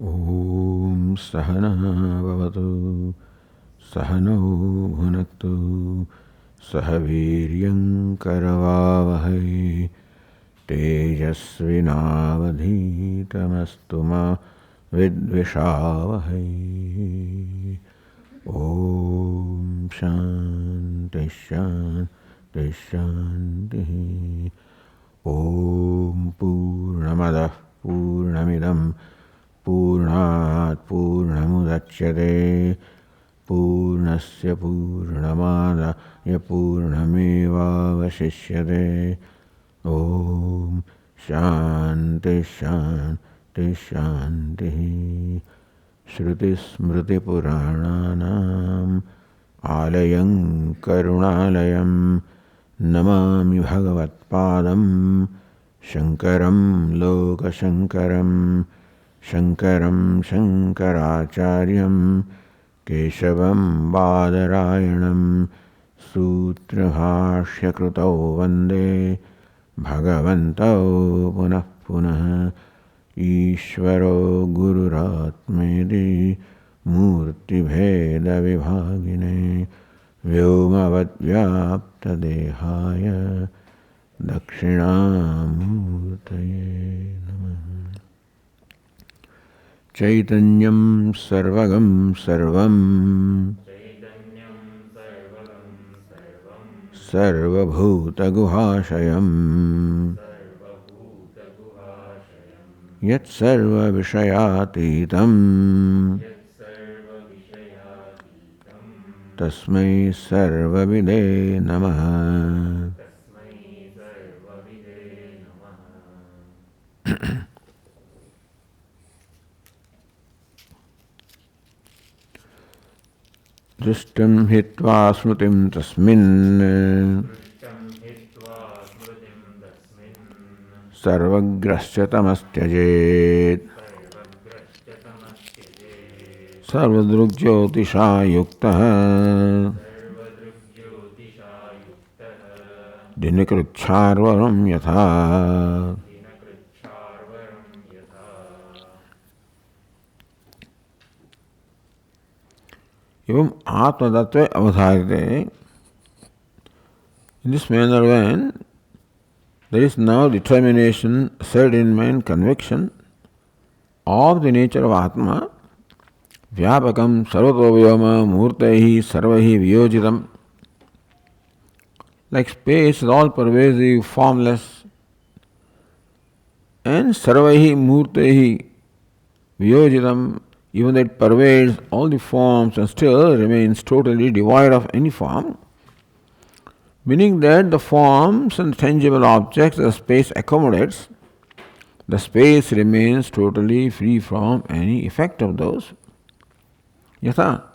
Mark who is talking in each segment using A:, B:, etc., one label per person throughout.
A: Om Sahana Bhavatu Sahano Bhunaktu Sahaviryam Karavavahai Tejasvinavadhitamastu ma Vidvishavahai. Om Shanti Shanti Shanti. Om Purnamada Purnamidam Purnat Purnamudachyate Purnasya Purnamada Purnameva Vasishyate. Om Shanti Shanti Shanti. Shruti Smriti Purananam Alayam Karunalayam Namami Bhagavatpadam Shankaram Loka Shankaram Shankaram Shankaracharyam Keshavam Badarayanam Sutra Bhashya Krutau Vande Bhagavantau Punah Punah Ishvaro Gururatmedi Murti Bheda Vibhagine Vyomavad Vyapta Dehaya Dakshinamurtaye Namah. Chaitanyam Sarvagam Sarvam Sarvabhuta Guhashayam Yat Sarva Vishayatitam Tasmai Sarvavide Namaha. Drishtam hitva smrutim tasmin sarvagrasya tamastyajit sarvadrugyotisha yuktaha dinakrucharvaram yatha. Evam atmadattva avadharite. In this manner, when there is now determination, ascertainment, conviction of the nature of Atma, Vyapakam sarvatovyama murtaihi sarvahi viyojitam. Like space is all pervasive, formless, and sarvahi murtaihi viyojitam, even though it pervades all the forms and still remains totally devoid of any form, meaning that the forms and tangible objects the space accommodates, the space remains totally free from any effect of those. Yatha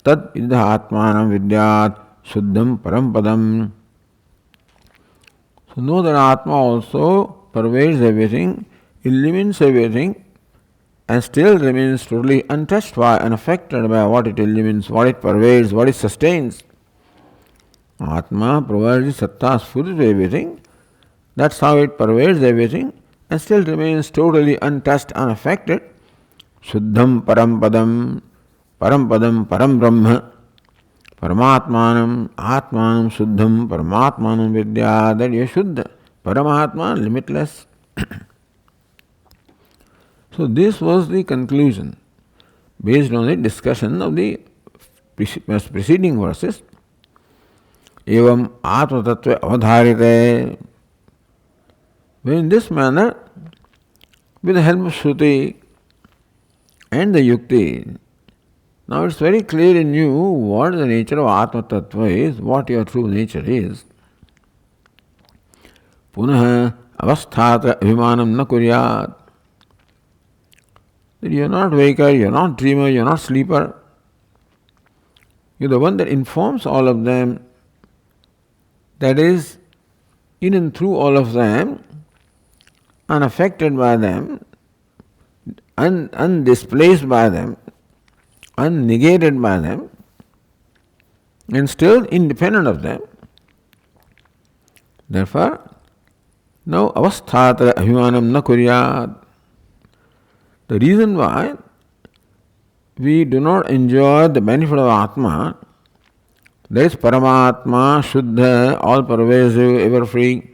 A: tad idha atmanam vidyat shuddham parampadam. So know that Atma also pervades everything, illumines everything, and still remains totally untouched by, unaffected by what it illumines, what it pervades, what it sustains. Atma provides the satta sphurit to everything. That's how it pervades everything and still remains totally untouched, unaffected. Shuddham parampadam, parampadam param brahma, paramatmanam, atmanam shuddham, paramatmanam vidya, that is shuddha, paramatma, limitless. So this was the conclusion based on the discussion of the preceding verses. Evam atma tattva avadharite. When in this manner, with the help of Shruti and the Yukti, now it's very clear in you what the nature of Atma Tattva is, what your true nature is. Punah avasthatra abhimanam na kuryat. That you are not waker, you are not dreamer, you are not sleeper. You are the one that informs all of them, that is, in and through all of them, unaffected by them, undisplaced by them, unnegated by them, and still independent of them. Therefore, now avasthatra abhimanam na kuryat. The reason why we do not enjoy the benefit of Atma, that is Paramatma, Shuddha, all pervasive, ever free,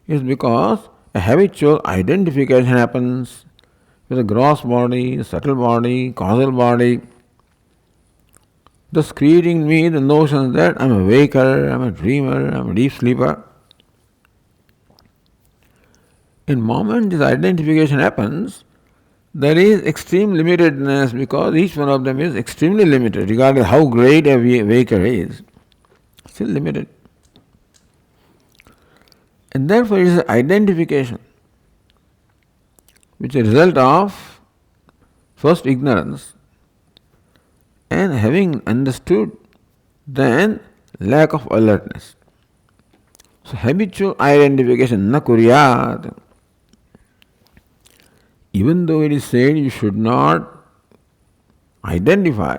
A: is because a habitual identification happens with the gross body, subtle body, causal body, thus creating in me the notion that I am a waker, I am a dreamer, I am a deep sleeper. In the moment this identification happens, there is extreme limitedness because each one of them is extremely limited, regardless how great a waker is, still limited. And therefore it is identification, which is a result of first ignorance, and having understood, then lack of alertness. So habitual identification, na kuryat. Even though it is said you should not identify,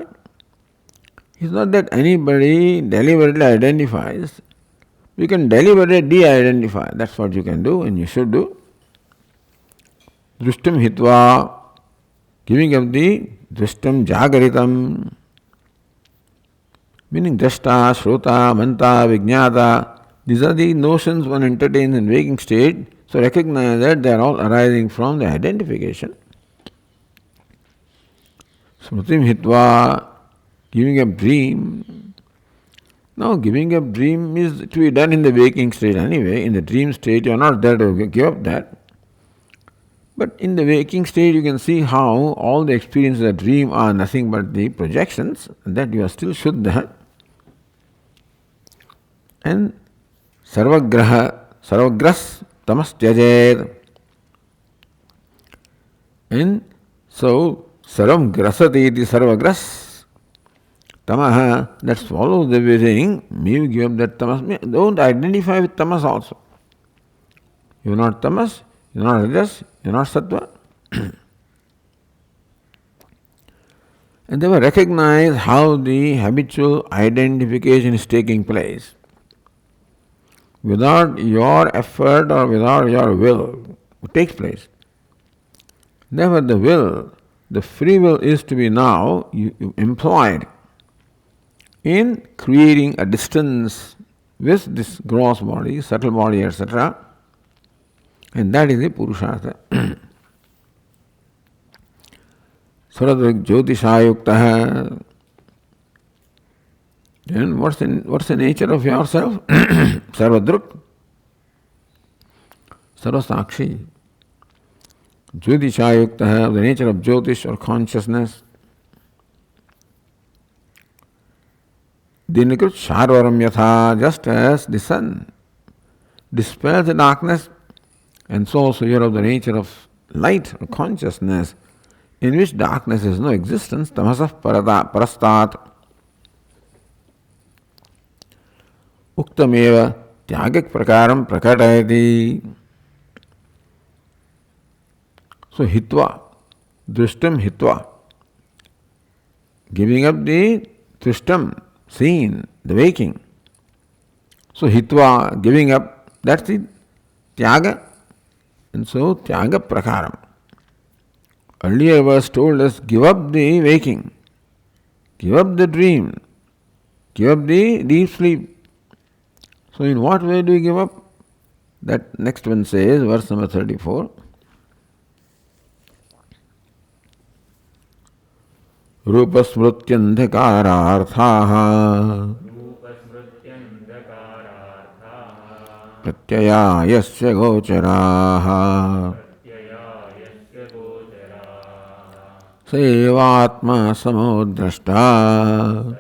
A: it's not that anybody deliberately identifies. You can deliberately de-identify. That's what you can do and you should do. Drishtam hitva, giving up the drishtam jagaritam, meaning drashta, shrota, manta, vijnata. These are the notions one entertains in waking state. So recognize that they are all arising from the identification. Smritim hitva, giving up dream. Now giving up dream is to be done in the waking state anyway. In the dream state you are not there to give up that. But in the waking state you can see how all the experiences of dream are nothing but the projections, and that you are still Shuddha. And sarvagras tamas tyajet. And so sarvam grasati iti sarvagras tamaha, that swallows everything. You give up that tamas. Don't identify with tamas also. You are not tamas, you are not rajas, you are not sattva. And they will recognize how the habitual identification is taking place. Without your effort or without your will, it takes place. Therefore, the will, the free will is to be now employed in creating a distance with this gross body, subtle body, etc. And that is the Purushartha. Saradrik Jyotishayuktaha. Then what's the nature of yourself? Sarvadruk, Sarvasakshi. Jyotishayuktaha, the nature of Jyotish or consciousness. Dinakrit Sharvaram Yatha, just as the sun dispels the darkness, and so also you are of the nature of light or consciousness, in which darkness has no existence, tamasah parastat. Uktameva tyagak prakaram prakatayati. So hitva, drishtam hitva, giving up the drishtam, seen, the waking. So hitva, giving up, that's the tyaga. And so tyaga prakaram. Earlier was told us, give up the waking, give up the dream, give up the deep sleep. So in what way do we give up? That next one says, verse number 34. Rupasmrutyandhakararthaha pratyaya yasya gocharaha Sevatma samodrashta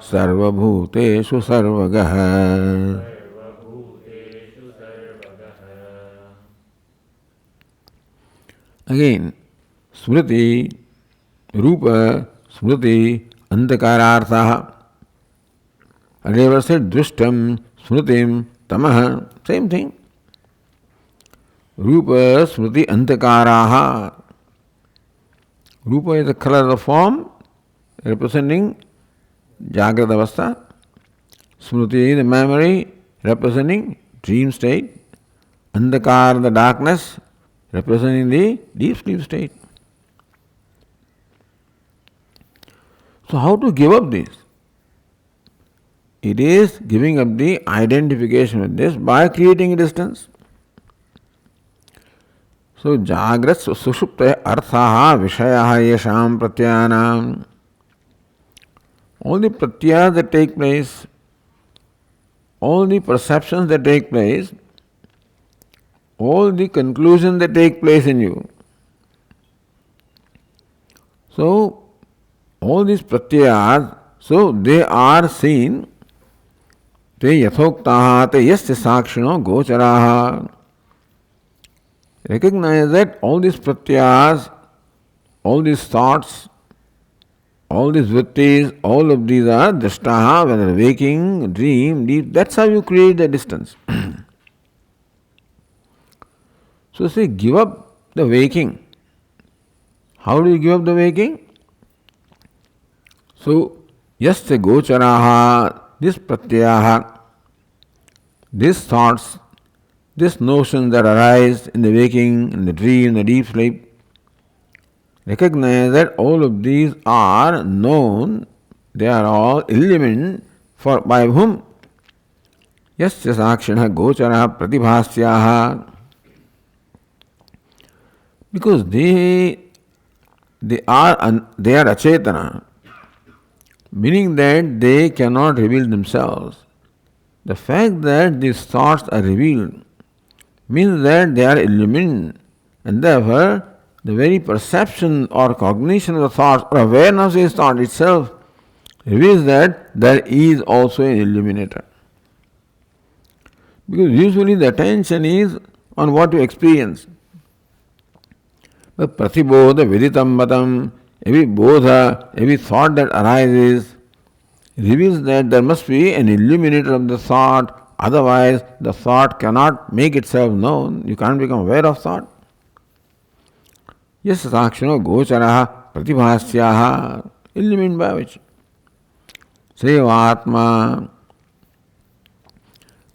A: Sarvabhuteshu sarvagah. Again, Smriti, Rupa, Smriti, Antakarartha. Earlier said Drishtam, Smritim, Tamaha, same thing. Rupa, Smriti, Antakaraha. Rupa is the color of the form representing Jagrata Avastha. Smriti, the memory representing dream state. Andakar, the darkness, representing the deep sleep state. So how to give up this? It is giving up the identification with this by creating a distance. So Jagrat Sushupta Arthaha Vishayaha Yesham Pratyanam. All the pratyas that take place, all the perceptions that take place, all the conclusions that take place in you. So, all these pratyas, so they are seen, te yathoktaha te yasya sakshino gocharaha. Recognize that all these pratyas, all these thoughts, all these vrittis, all of these are drashtaha, whether waking, dream, deep. That's how you create the distance. So say, give up the waking. How do you give up the waking? So, yasya gocharaha, this pratyaha, these thoughts, these notions that arise in the waking, in the dream, in the deep sleep, recognize that all of these are known, they are all illumined for by whom? Yasya sakshana gochara pratibhasyaha. Because they are achetana, meaning that they cannot reveal themselves. The fact that these thoughts are revealed means that they are illumined, and therefore the very perception or cognition of the thoughts or awareness of this thought itself reveals that there is also an illuminator. Because usually the attention is on what you experience. But pratibodha viditammatam, every bodha, every thought that arises reveals that there must be an illuminator of the thought, otherwise the thought cannot make itself known, you can't become aware of thought. Yes, sakshino gocharaha pratibhasyaha, illumined by which. Sevatma,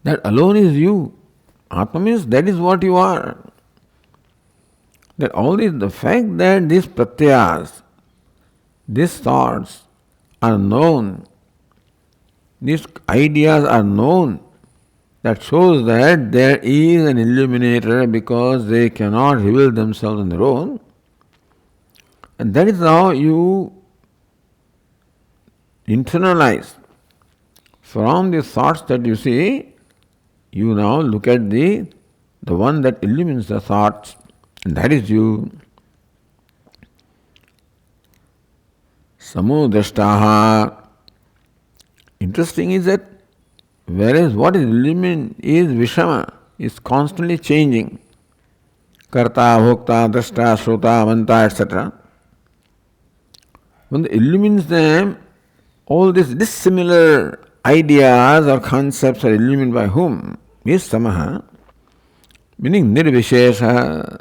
A: that alone is you. Atma means that is what you are. That all this, the fact that these pratyas, these thoughts are known, these ideas are known, that shows that there is an illuminator because they cannot reveal themselves on their own. And that is how you internalize. From the thoughts that you see, you now look at the one that illumines the thoughts, and that is you. Samodrashtaha. Interesting is that whereas what is illumined is Vishama, is constantly changing. Karta, Bhokta, Drashta, Shrota, Manta, etc. When the illumines them, all these dissimilar ideas or concepts are illumined by whom? Is Samaha, meaning Nirvishesha,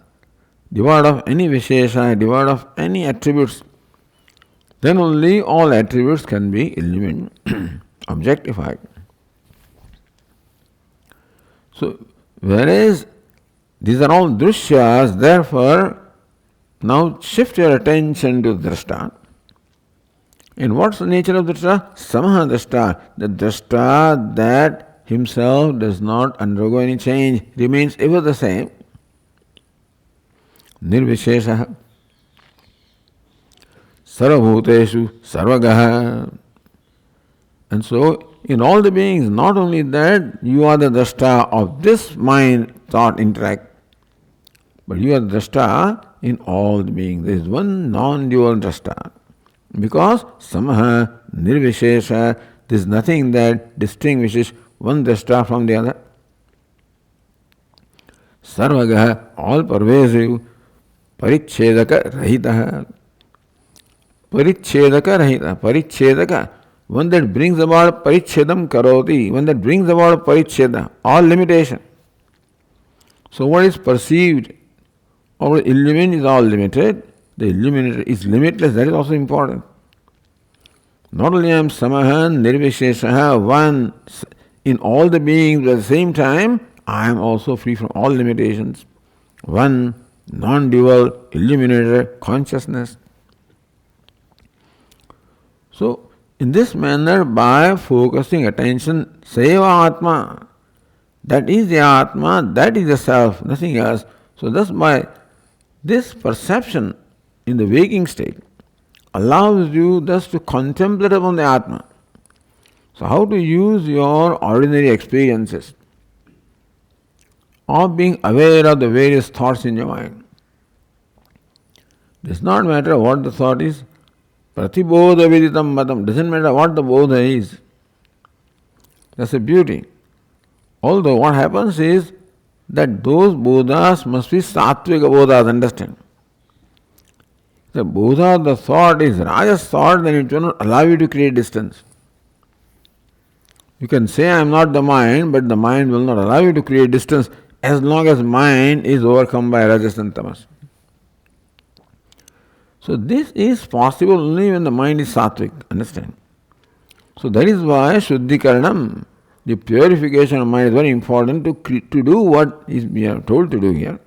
A: devoid of any Vishesha, devoid of any attributes. Then only all attributes can be illumined, objectified. So, whereas these are all drishyas, therefore, now shift your attention to drashta. And what's the nature of drashta? Samaha drashta. The drashta that himself does not undergo any change, remains ever the same. Nirvishesha. Sarvabhuteshu sarvagaha. And so, in all the beings, not only that you are the drashta of this mind thought interact, but you are the drashta in all the beings. There is one non-dual drashta. Because samaha nirvishesha, there is nothing that distinguishes one drashta from the other. Sarvagaha, all pervasive, parichedaka rahitaha. Parichedaka rahita, parichedaka, one that brings about parichedam karoti, one that brings about paricheda, all limitation. So what is perceived or illumined is all limited. The illuminator is limitless, that is also important. Not only I am samahan, nirvisheshaha, one in all the beings, but at the same time, I am also free from all limitations. One non-dual, illuminated consciousness. So, in this manner, by focusing attention, Seva Atma, that is the Atma, that is the Self, nothing else. So, thus by this perception in the waking state allows you thus to contemplate upon the Atma. So, how to use your ordinary experiences of being aware of the various thoughts in your mind. Does not matter what the thought is. Pratibodha Viditatmananda, doesn't matter what the bodha is. That's the beauty. Although what happens is that those bodhas must be sattvika bodhas, understand. The bodha, the thought is rajas thought, then it will not allow you to create distance. You can say I am not the mind, but the mind will not allow you to create distance as long as mind is overcome by rajas and tamas. So this is possible only when the mind is sattvic, understand? So that is why Shuddhikaranam, the purification of mind, is very important to do what is we are told to do here.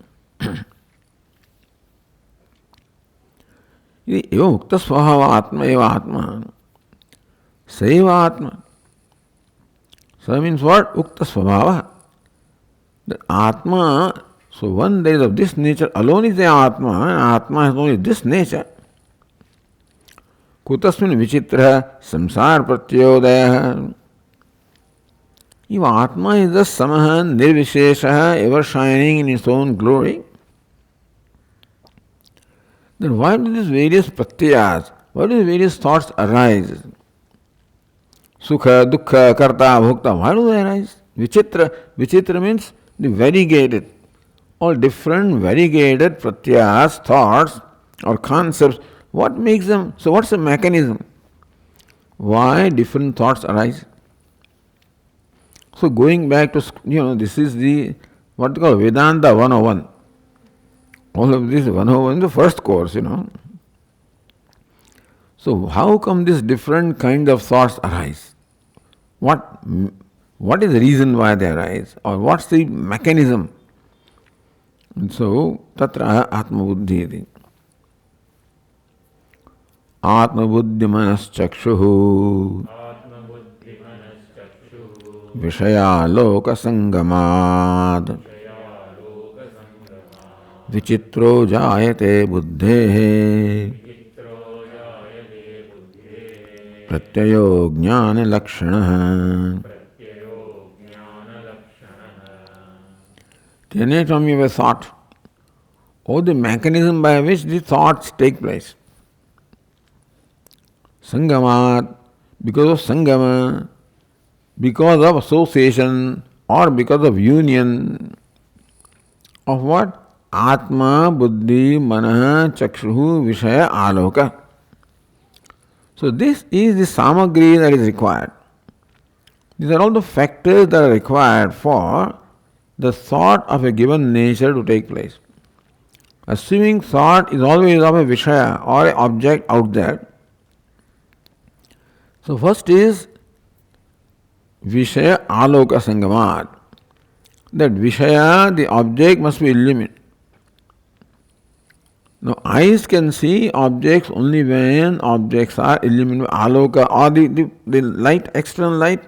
A: Eva mukta svahava atma eva atma. Seva atma. So means what? Ukta svabhava. The atma, so one that is of this nature alone is the atma, and atma has only this nature. Kutasmin vichitra samsar pratyodaya. If atma is the samaha nirvishesha, ever shining in its own glory, then why do these various pratyas, why do these various thoughts arise? Sukha, dukkha, karta, bhokta, why do they arise? Vichitra means the variegated, all different variegated pratyas, thoughts or concepts. What makes them? So what's the mechanism? Why different thoughts arise? So going back to, this is the, what we call Vedanta 101. All of this 101 is the first course, So how come these different kinds of thoughts arise? What is the reason why they arise? Or what's the mechanism? And so, tatra atma buddhi iti. Atma buddhi manas chakshuhu Vishaya loka sangamad Vichitro jayate buddhehe Pratyayo jnana lakshana. The anatomy of a thought, or the mechanism by which the thoughts take place. Sangamat, because of sangama, because of association, or because of union of what? Atma, buddhi, manah, chakshuhu, vishaya, aloka. So this is the samagri that is required. These are all the factors that are required for the thought of a given nature to take place. Assuming thought is always of a vishaya or an object out there. So first is vishaya aloka sangamat. That vishaya, the object, must be illumined. Now, eyes can see objects only when objects are illuminated by aloka or the light, external light.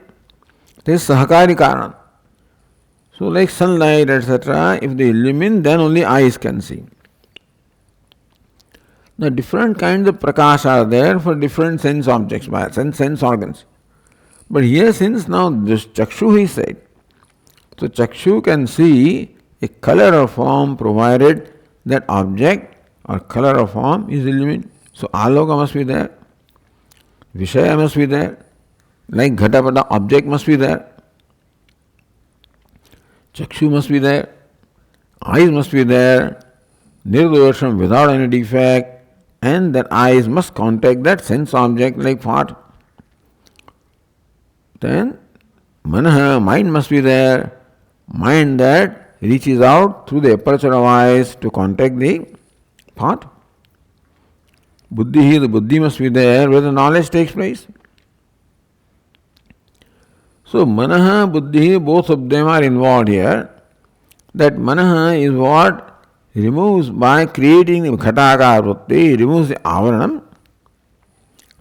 A: This is sahakari karan. So, like sunlight, etc., if they illumine, then only eyes can see. Now, different kinds of prakash are there for different sense objects, sense organs. But here, since now this chakshu is said, so chakshu can see a color or form provided that object or color or form is illumined. So aloka must be there, vishaya must be there, like ghatapada, object must be there, chakshu must be there, eyes must be there, nirdosham, without any defect, and that eyes must contact that sense object like part. Then manaha, mind must be there, mind that reaches out through the aperture of eyes to contact the part. Buddhi, the buddhi must be there where the knowledge takes place. So manaha, buddhi, both of them are involved here. That manaha is what removes by creating the ghataka vritti, removes the avaranam.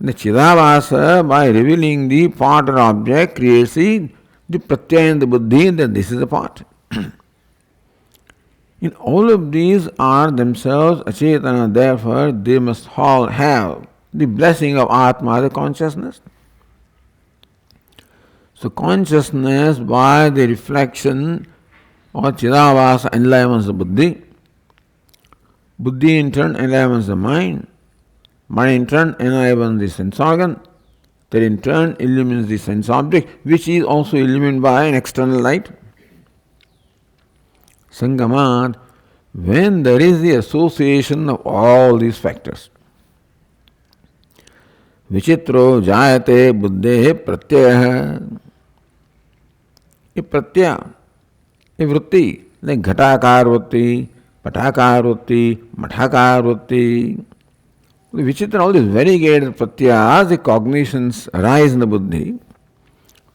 A: The Chidavasa, by revealing the part or object, creates the pratyaya in the buddhi that this is a part. In all of these are themselves achetana, therefore they must all have the blessing of Atma, the consciousness. So consciousness by the reflection or Chidavasa enlivens the buddhi. Buddhi in turn enlivens the mind. Mind in turn enlivens the sense organ. That in turn illumines the sense object, which is also illumined by an external light. Sangamat, when there is the association of all these factors. Vichitro jayate buddhe pratyaya. A pratyaya, a vritti, like ghatakar vritti, patakar vritti, mathakar vritti. The Vichitra, all these variegated pratyas, the cognitions arise in the buddhi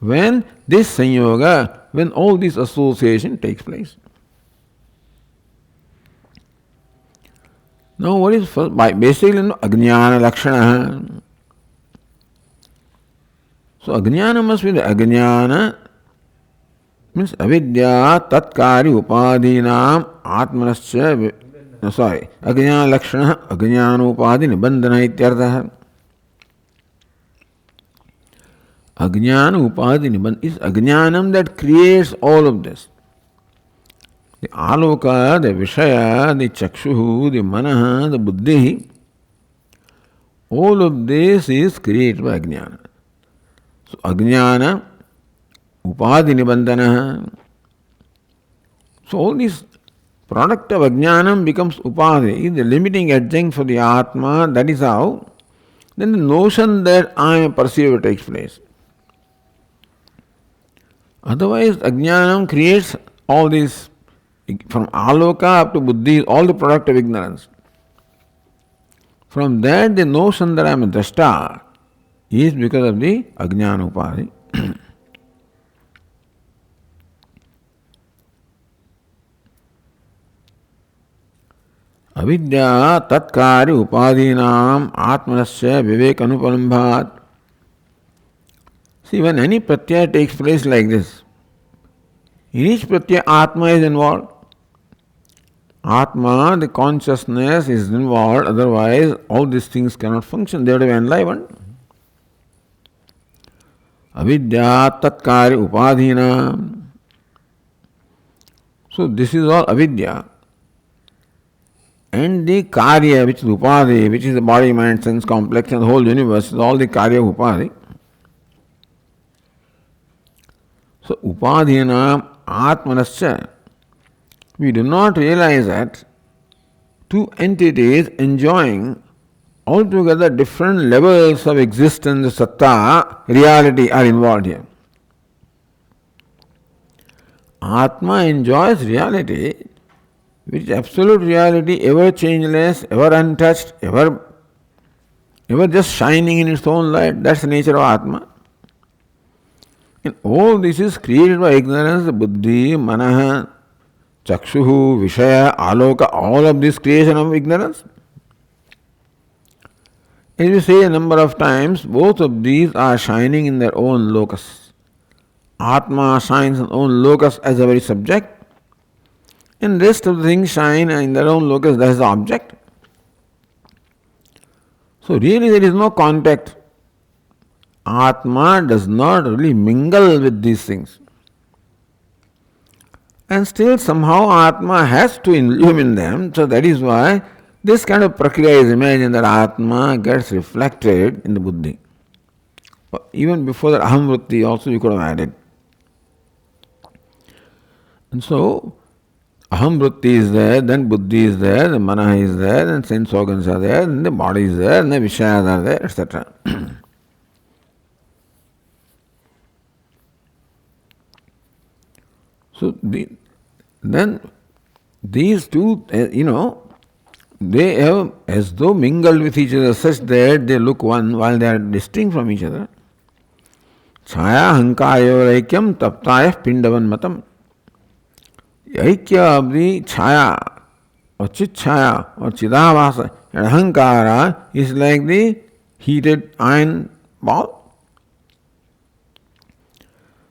A: when this sanyoga, when all this association takes place. Now, what is first? Basically, ajnana lakshana. So, ajnana must be the ajnana, means avidya tatkari upadinam atmanascha. Ajnana lakshana, ajnana upadi nibandhana ityartha. Ajnana upadi nibandhana is ajnanam that creates all of this. The aloka, the vishaya, the chakshuhu, the manaha, the buddhi, all of this is created by ajnana. So ajnana, upadi nibandhana. So all this product of ajnanam becomes upadi, the limiting adjunct for the atma, that is how then the notion that I am a perceiver takes place. Otherwise, ajnanam creates all these. From aloka up to buddhi, all the product of ignorance. From that, the notion that I am a drashta is because of the ajnana upadi. Avidya tatkari upadinam atmanasya vivek anupalambhat. See, when any pratyaya takes place like this, in each pratyaya atma is involved. Atma, the consciousness, is involved, otherwise all these things cannot function, they have to be enlivened. Avidya tatkari upadhina. So this is all avidya. And the karya, which is upadhi, which is the body, mind, sense complex and the whole universe, is all the karya upadhi. So upadhina atmanascha. We do not realize that two entities enjoying altogether different levels of existence, satta, reality are involved here. Atma enjoys reality, which is absolute reality, ever changeless, ever untouched, ever just shining in its own light. That's the nature of Atma. And all this is created by ignorance, buddhi, manaha, chakshuhu, vishaya, aloka, all of this creation of ignorance. As we say a number of times, both of these are shining in their own locus. Atma shines in its own locus as a very subject, and rest of the things shine in their own locus, that is the object. So really there is no contact. Atma does not really mingle with these things. And still somehow Atma has to illumine them, so that is why this kind of prakriya is imagined that Atma gets reflected in the buddhi. Even before that aham vritti also you could have added. And so aham vritti is there, then buddhi is there, the mana is there, then sense organs are there, then the body is there, and the vishayas are there, etc. So then these two, they have as though mingled with each other such that they look one while they are distinct from each other. Chaya hankayo aikyam taptaya pindavan matam. The aikya of the chaya, or Chitchaya or Chidavasa and Ahankara is like the heated iron ball.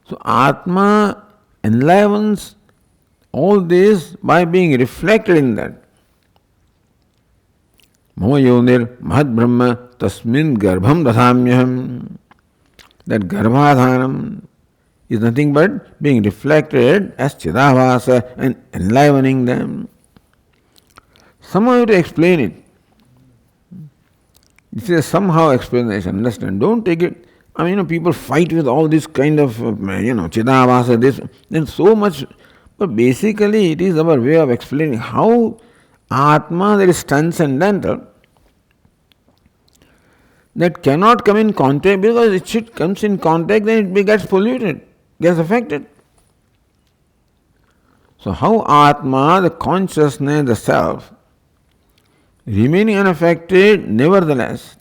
A: So Atma enlivens all this by being reflected in that. Mama yonir mahad brahma tasmin garbham dasamyaham. That garbhadhanam is nothing but being reflected as Chidavasa and enlivening them. Somehow you have to explain it. This is a somehow explanation, understand? Don't take it. I mean, people fight with all this kind of, Chidavasa, this, and so much. But basically, it is our way of explaining how Atma, that is transcendental, that cannot come in contact, because if it comes in contact, then it gets polluted, gets affected. So, how Atma, the consciousness, the self, remaining unaffected, nevertheless,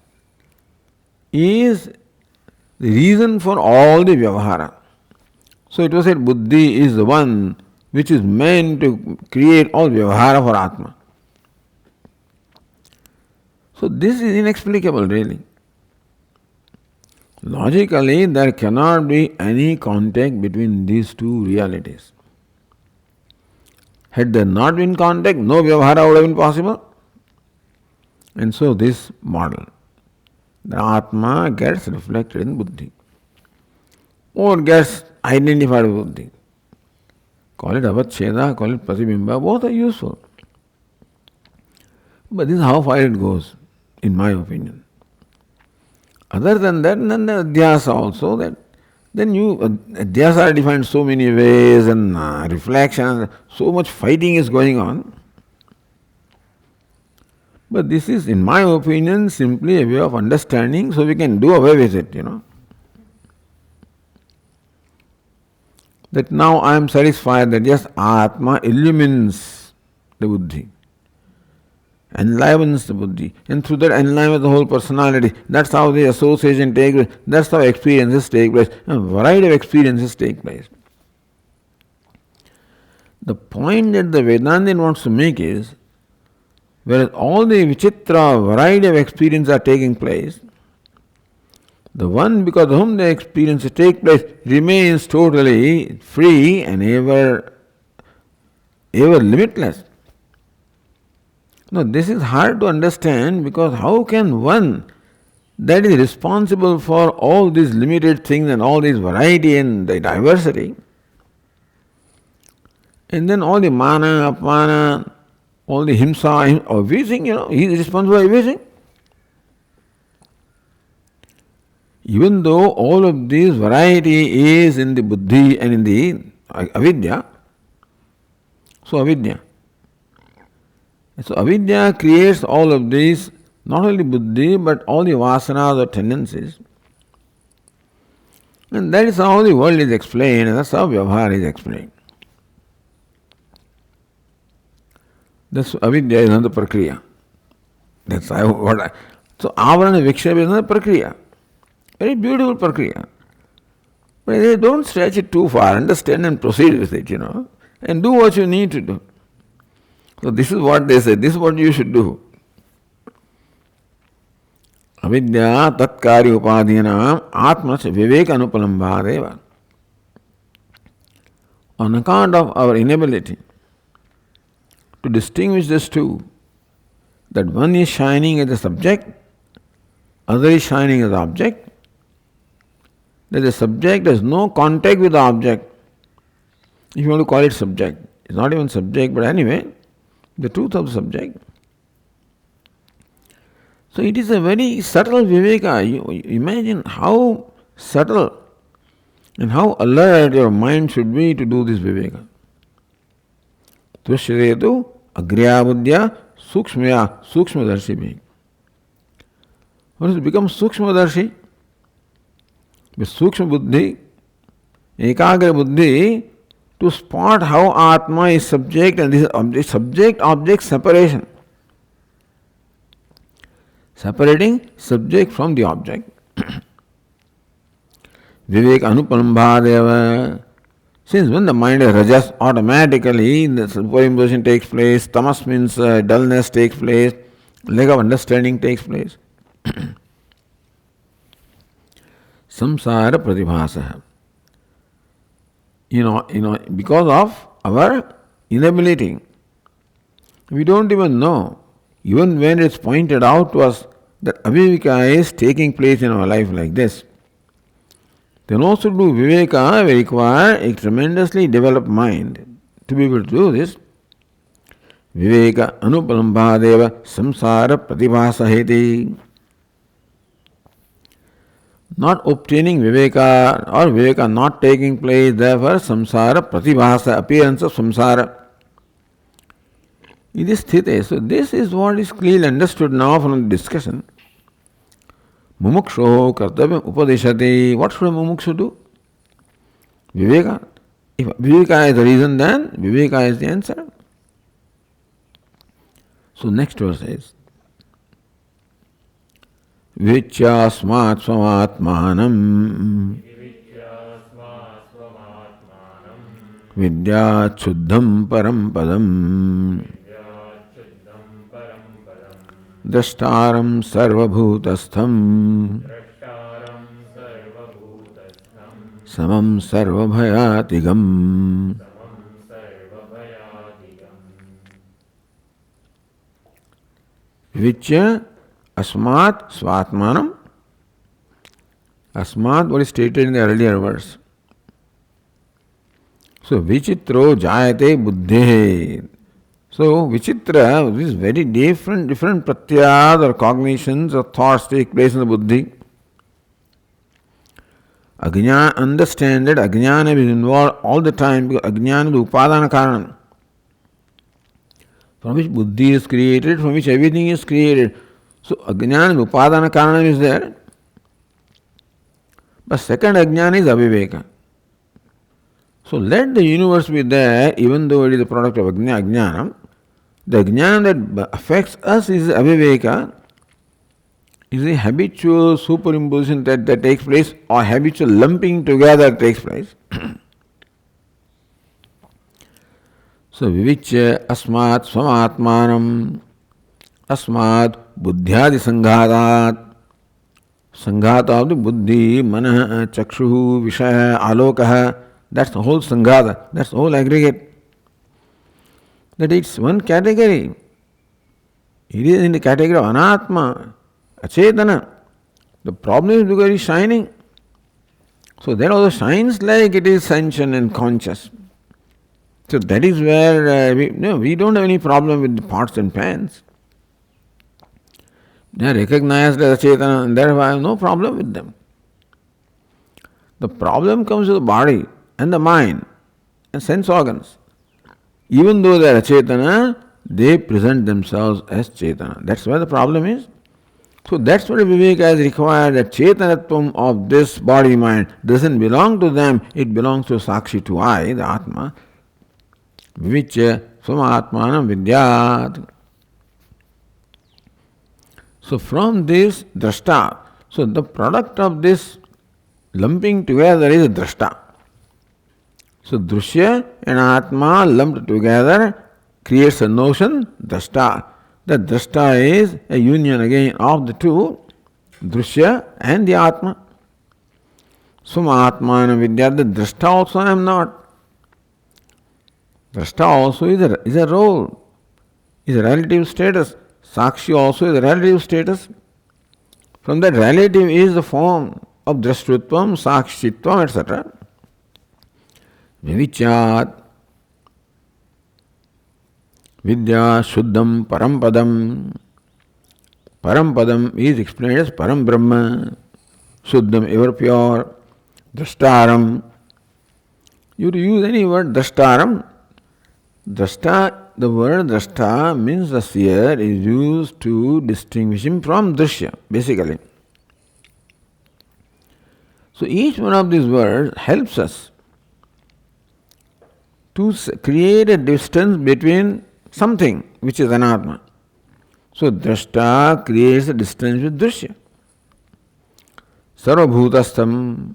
A: is the reason for all the vyavahara. So, it was said Buddhi is the one which is meant to create all vyavahara for Atma. So this is inexplicable really. Logically, there cannot be any contact between these two realities. Had there not been contact, no vyavahara would have been possible. And so this model, the Atma gets reflected in Buddhi or gets identified with Buddhi. Call it avacheda, call it pratibimba, both are useful. But this is how far it goes, in my opinion. Other than that, then the adhyasa also, that then adhyasa are defined so many ways and reflection, so much fighting is going on. But this is, in my opinion, simply a way of understanding so we can do away with it, That now I am satisfied that yes, Atma illumines the Buddhi, enlivens the Buddhi, and through that enlivens the whole personality. That's how the association takes place, that's how experiences take place, a variety of experiences take place. The point that the Vedantin wants to make is, whereas all the vichitra variety of experiences are taking place, the one because of whom the experiences take place remains totally free and ever limitless. Now this is hard to understand, because how can one that is responsible for all these limited things and all this variety and the diversity, and then all the mana, apana, all the himsa, everything, he is responsible for everything. Even though all of this variety is in the buddhi and in the avidya, so avidya creates all of these, not only buddhi but all the vasanas or tendencies. And that is how the world is explained, and that's how vyavahara is explained. This avidya is another prakriya. That's so avarana vikshep is another prakriya. Very beautiful prakriya. But they don't stretch it too far. Understand and proceed with it, and do what you need to do. So this is what they say. This is what you should do. Avidya tatkari upadhinam atma vivek anupalambhadeva. On account of our inability to distinguish these two, that one is shining as a subject, other is shining as object, that the subject has no contact with the object. If you want to call it subject, it's not even subject, but anyway, the truth of the subject. So it is a very subtle viveka. You imagine how subtle and how alert your mind should be to do this viveka. Tushyadetu agriya buddhya sukshmaya sukshmadarshi being. What has become sukshmadarshi? With sukshma buddhi, ekagra buddhi, to spot how Atma is subject and this is subject-object separation. Separating subject from the object. Vivek anupalambhadeva. Since when the mind is rajas, automatically the superimposition takes place, tamas means dullness takes place, lack of understanding takes place. Samsara pratibhasa. Because of our inability, we don't even know. Even when it's pointed out to us that avivika is taking place in our life like this, then also to do viveka, we require a tremendously developed mind to be able to do this. Viveka anupalambhadeva samsara pratibhasaheti. Not obtaining viveka or viveka not taking place, therefore samsara pratibhasa, appearance of samsara. It is sthite. So this is what is clearly understood now from the discussion. Mumuksho kartavyam upadeshati. What should a mumukshu do? Viveka. If viveka is the reason, then viveka is the answer. So next verse is Vichasmat swamatmanam Vidya chuddham param padam Drashtaram sarvabhutastham Samam sarvabhayatigam. Vichya asmat svatmanam. Asmat, what is stated in the earlier verse. So vichitro jayate buddhe. So vichitra, these very different pratyas or cognitions or thoughts take place in the buddhi. Ajnana, understand that ajnana is involved all the time because ajnana is the upadana karanam, from which buddhi is created, from which everything is created. So ajnana, the upadana karanam is there. But second ajnana is aviveka. So let the universe be there, even though it is the product of ajnana. The ajnana that affects us is aviveka, is the habitual superimposition that takes place, or habitual lumping together takes place. So vivichya asmat swamatmanam, asmat buddhyadi sanghatat, sanghata of the buddhi, manah, chakshu, vishaya, alokaha. That's the whole sanghata, that's the whole aggregate. That it's one category. It is in the category of anatma, achetana. The problem is because it is shining. So that also shines like it is sentient and conscious. So that is where we don't have any problem with the pots and pans. They are recognized as achetana and therefore I have no problem with them. The problem comes with the body and the mind and sense organs. Even though they are achetana, they present themselves as chetana. That's where the problem is. So that's what viveka is required, that chetanatvam of this body mind doesn't belong to them, it belongs to Sakshi, to I, the Atma. Vivichya swamatmanam vidyat. So from this drashta, so the product of this lumping together is drashta. So drushya and atma lumped together creates a notion, drashta. The drashta is a union again of the two, drushya and the atma. Swamatmana vidya, the drashta also I am not. Drashta also is a role, is a relative status. Sakshi also is a relative status. From that relative is the form of drashtutvam, sakshitvam, etc. Vivichat vidya shuddham parampadam. Parampadam is explained as param brahma. Shuddham, ever pure. Drashtaram. You use any word drashtaram. Drashta, the word drashta means the seer is used to distinguish him from drishya, basically. So each one of these words helps us to create a distance between something which is anatma. So drashta creates a distance with drishya. Sarvabhutastham.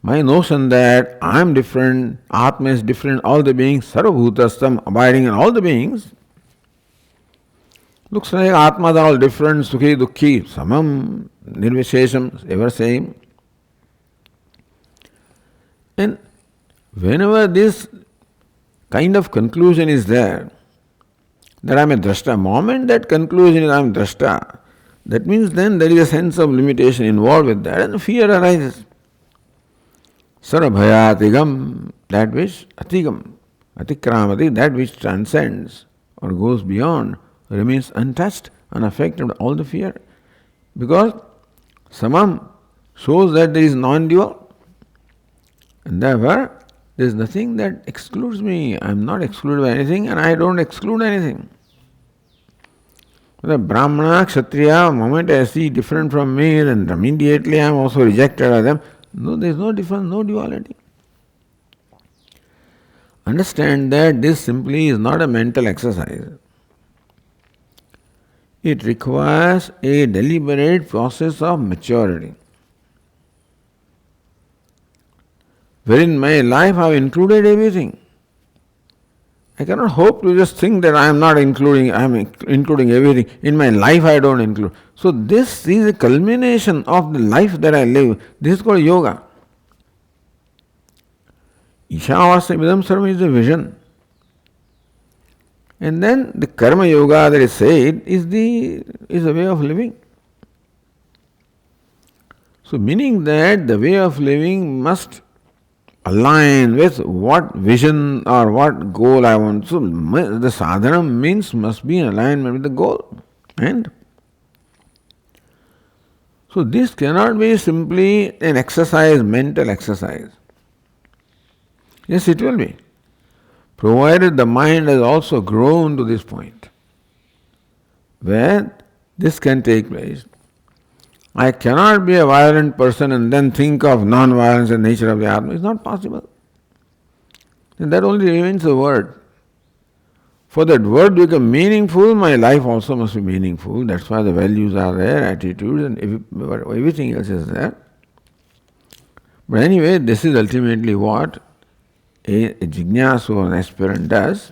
A: My notion that I am different, Atma is different, all the beings, Sarvabhutastam, abiding in all the beings, looks like Atmas are all different, Sukhi, Dukhi, Samam, Nirvishesham, ever same. And whenever this kind of conclusion is there, that I am a drashta, moment that conclusion is I am drashta, that means then there is a sense of limitation involved with that and fear arises. Sarabhayatigam, that which atigam, atikramati, that which transcends or goes beyond, remains untouched, unaffected by all the fear. Because samam shows that there is non-dual. And therefore, there is nothing that excludes me. I am not excluded by anything and I don't exclude anything. The Brahmana, Kshatriya, moment I see different from me, then immediately I am also rejected by them. No, there is no difference, no duality. Understand that this simply is not a mental exercise. It requires a deliberate process of maturity. Wherein my life I have included everything. I cannot hope to just think that I am not including, I am including everything. In my life I don't include. So this is a culmination of the life that I live. This is called yoga. Ishavasya vidam sarvam is the vision. And then the karma yoga that is said is a way of living. So meaning that the way of living must align with what vision or what goal I want. So the sadhana means must be in alignment with the goal. And so this cannot be simply an exercise, mental exercise. Yes, it will be, provided the mind has also grown to this point where this can take place. I cannot be a violent person and then think of non-violence and nature of the Atma. It's not possible. And that only remains a word. For that word to become meaningful, my life also must be meaningful. That's why the values are there, attitudes, and everything else is there. But anyway, this is ultimately what a jignasu or an aspirant does.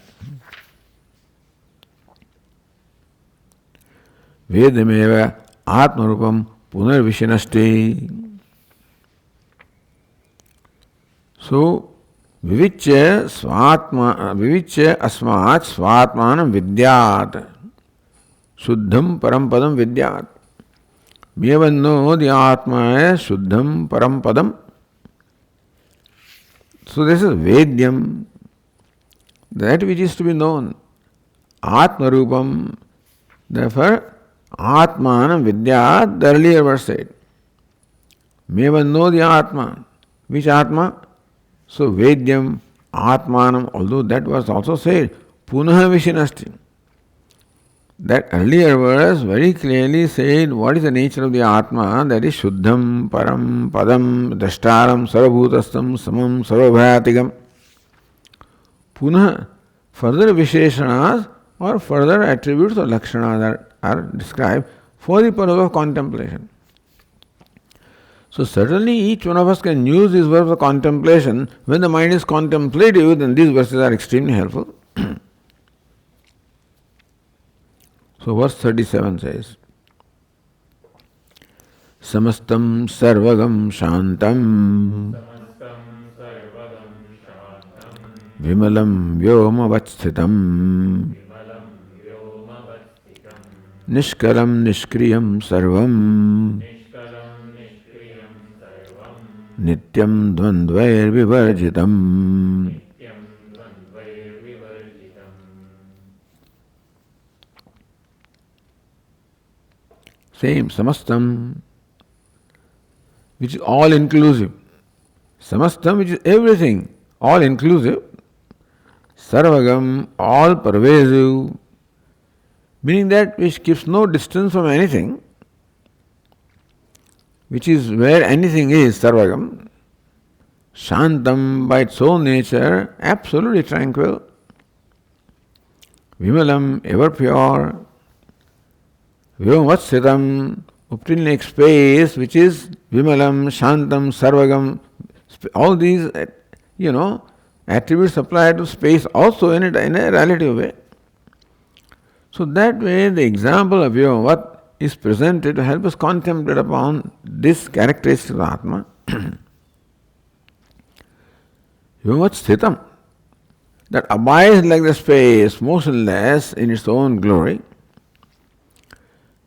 A: Vedameva atmarupam punarvishanasti. So, vivichya asmat svatmanam vidyat. Shuddham parampadam vidyat. Mevanno the atma is shuddham parampadam. So this is Vedyam, that which is to be known. Atma Rupam, therefore, Atmanam Vidyat, the earlier verse said. Mevan know the Atma. Which Atma? So Vedyam, Atmanam, although that was also said, Punaha Vishinasti. That earlier verse very clearly said what is the nature of the Atma, that is Shuddham, Param, Padam, Drashtaram, Sarvabhutastam, Samam, Sarvabhayatigam. Punah, further Visheshanas or further attributes or Lakshanas are described for the purpose of contemplation. So certainly each one of us can use this verse of contemplation. When the mind is contemplative, then these verses are extremely helpful. So verse 37 says, Samastam sarvagam shantam vimalam vyomavatsthitam nishkalam nishkriyam sarvam nityam dvandvair vivarjitam. Same, samastam, which is all inclusive. Samastam, which is everything, all inclusive. Sarvagam, all pervasive, meaning that which keeps no distance from anything, which is where anything is, sarvagam. Shantam, by its own nature, absolutely tranquil. Vimalam, ever pure. Vyomvatshitam, obtaining space, which is Vimalam, Shantam, Sarvagam, All these, attributes apply to space also in a relative way. So that way the example of what is presented to help us contemplate upon this characteristic of Atma. Yogat Sthitam, that abides like the space, motionless in its own glory.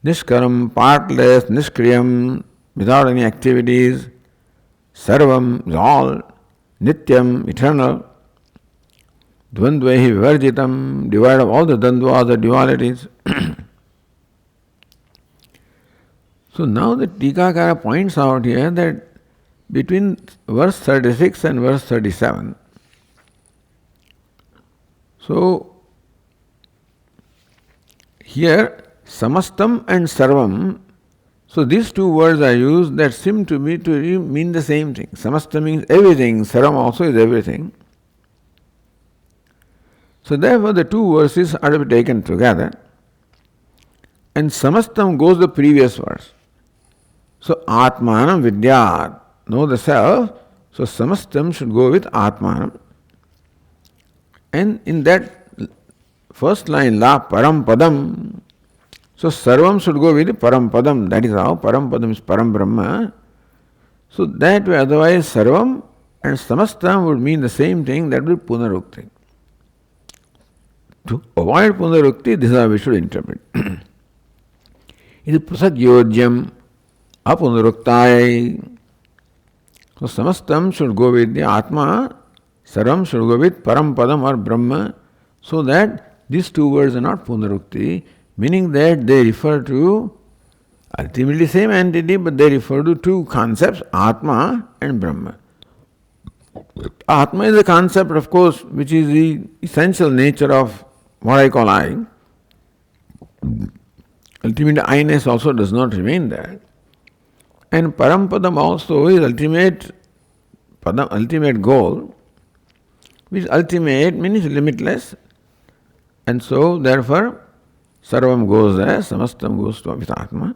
A: Nishkaram, partless, Nishkriyam, without any activities. Sarvam is all. Nityam, eternal. Dvandvehi vivarjitam, devoid of all the dandvas, the dualities. So now the Tikakara points out here that between verse 36 and verse 37, so here samastam and sarvam, so these two words are used that seem to me to mean the same thing. Samasta means everything, saram also is everything. So therefore the two verses are to be taken together, and samastam goes the previous verse. So atmanam vidyat, know the self, so samastam should go with atmanam. And in that first line, la param padam, so sarvam should go with param padam, that is how param padam is param brahma. So that way, otherwise sarvam and samastam would mean the same thing, that would be punarukti. To avoid punarukti, this is how we should interpret. It is prasagyojyam apunaruktai. So samastam should go with the Atma, sarvam should go with Parampadam or Brahma, so that these two words are not punarukti, meaning that they refer to ultimately same entity, but they refer to two concepts, Atma and Brahma. Atma is a concept, of course, which is the essential nature of what I call I. Ultimate I-ness also does not remain there. And Parampadam also is ultimate goal, which ultimate means limitless. And so, therefore, Sarvam goes there, Samastam goes to with Atma.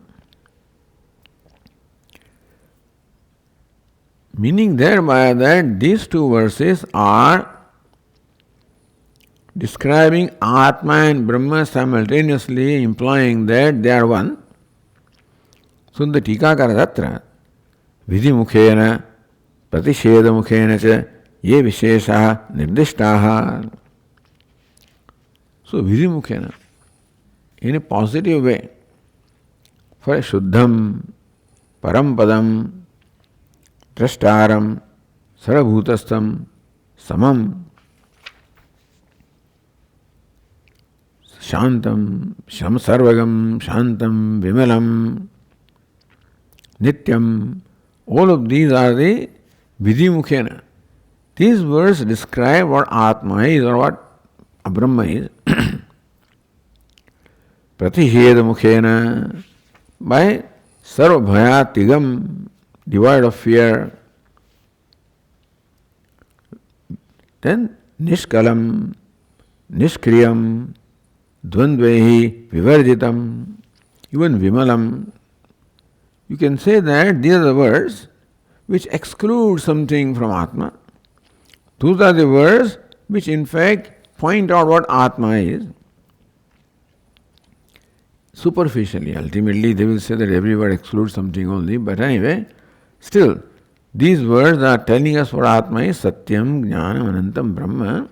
A: Meaning thereby that these two verses are describing Atma and Brahma simultaneously, implying that they are one. So the Tikakara Tatra, Vidimukhena, Pratisheda cha, ye vishesha nirdishtaha. So Vidimukhena, in a positive way, for Shuddham, Parampadam, Drashtaram, Sarabhutastam, Samam, Shantam, Sham Sarvagam, Shantam, Vimalam, Nityam, all of these are the Vidimukhena. These words describe what Atma is or what Brahma is. Pratiheda Mukhena, by Sarvabhaya Tigam, devoid of fear. Then Nishkalam, Nishkriyam, Dvandvehi, Vivarjitam, even Vimalam. You can say that these are the words which exclude something from Atma. Those are the words which in fact point out what Atma is. Superficially, ultimately they will say that every word excludes something only, but anyway, still, these words are telling us what Atma is, Satyam, Jnanam, Anantam, Brahma.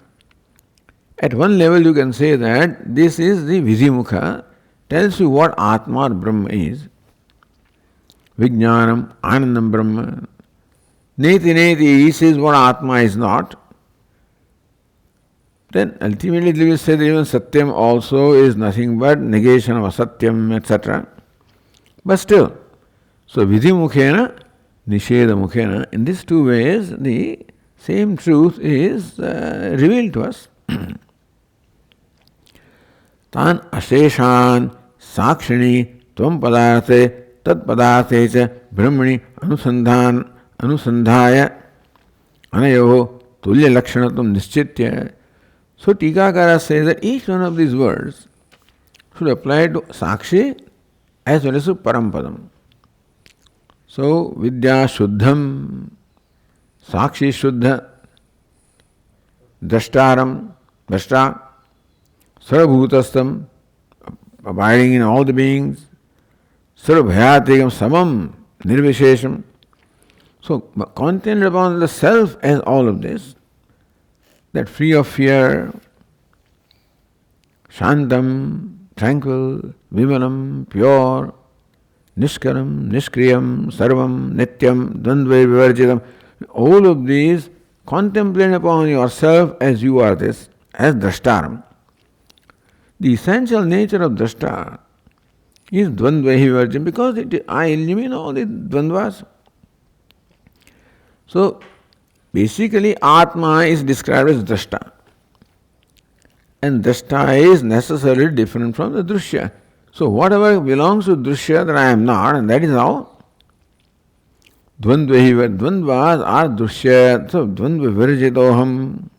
A: At one level you can say that this is the Vidimukha, tells you what Atma or Brahma is. Vijnanam, Anandam, Brahma. Neti Neti says what Atma is not. Then ultimately they will say that even Satyam also is nothing but negation of Asatyam, etc. But still, so Vidhimukhena, Nisheda Mukhena, in these two ways the same truth is revealed to us. Tan Asheshan Sakshini Tvam Padarthe Tat Padarthe cha Brahmani Anusandhaya Anayoho Tulya Lakshanatam Nischitya. So Tikakara says that each one of these words should apply to Sakshi as well as to Parampadam. So Vidya Shuddham, Sakshi Shuddha, Drashtaram, Drashta, Sarvabhutastam, abiding in all the beings, Sarvabhayatikam Samam, Nirvishesham. So, content upon the self as all of this, that free of fear, Shantam, tranquil, Vimalam, pure, Nishkaram, Nishkriyam, Sarvam, Nityam, Dvandve Vivarjitam. All of these, contemplate upon yourself as you are this, as Drashtaram. The essential nature of Drashta is Dvandve Vivarjitam because I eliminate all the Dvandvas. So, basically, Atma is described as Drashta. And Drashta is necessarily different from the Drushya. So, whatever belongs to Drushya that I am not, and that is how Dvandvas are Drushya. So, Dvandva Virjitoham,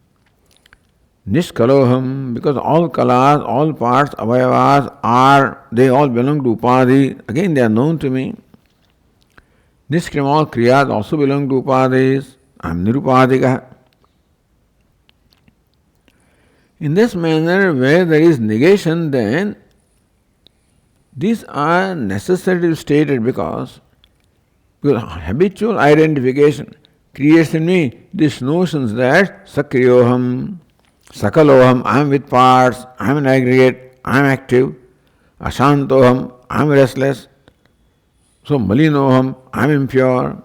A: Nishkaloham, because all kalas, all parts, avayavas are, they all belong to Upadhi. Again, they are known to me. Nishkrim, all kriyas also belong to Upadhis. I am Nirupadhika. In this manner, where there is negation, then these are necessarily stated because habitual identification creates in me these notions that Sakriyoham, Sakaloham, I am with parts, I am an aggregate, I am active, Ashantoham, I am restless, so Malinoham, I am impure.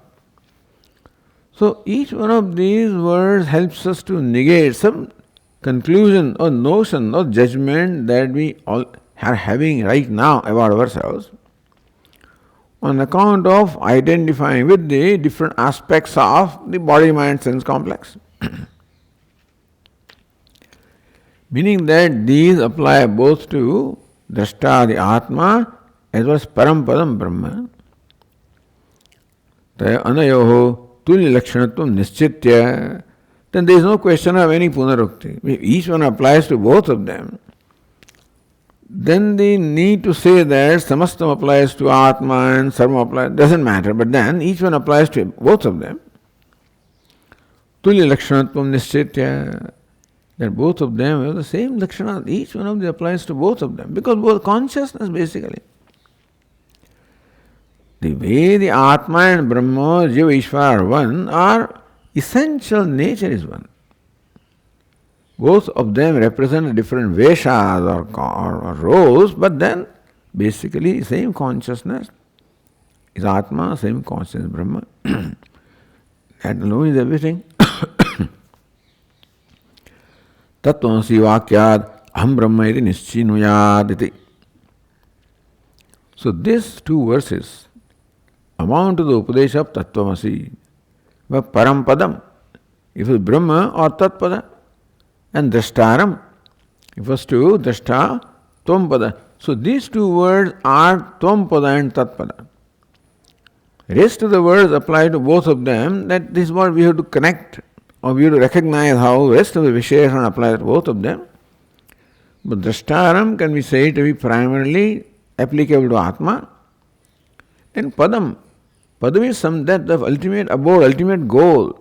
A: So each one of these words helps us to negate some conclusion or notion or judgment that we all are having right now about ourselves on account of identifying with the different aspects of the body-mind sense complex. Meaning that these apply both to Drashta, the Atma, as well as Parampadam Brahma. Taya anayoho tulya lakshanatvam nischitya. Then there is no question of any punarukti. If each one applies to both of them, then the need to say that samastam applies to Atma and Sarva applies, doesn't matter, but then each one applies to both of them. Tulya lakshanatvam nischitya. That both of them have the same lakshana, each one of them applies to both of them, because both consciousness basically. The way the Atma and Brahma, Jiva, Ishvara are one, are essential nature is one. Both of them represent different veshas or roles, but then basically same consciousness is Atma, same consciousness Brahma. That alone is everything. Tattvamasi vakyad aham brahma iti nischinuyad iti. So these two verses amount to the Upadesha of Tattvamasi. But Parampadam, if it is Brahma or Tatpada, and Drashtaram, if it was to Drashta, Tvam-pada. So these two words are Tvam-pada and Tatpada. Rest of the words apply to both of them, that this is what we have to connect, or we have to recognize how rest of the Visheshana apply to both of them. But Drashtaram can be said to be primarily applicable to Atma, and Padam. Padam is some that the ultimate abode, ultimate goal,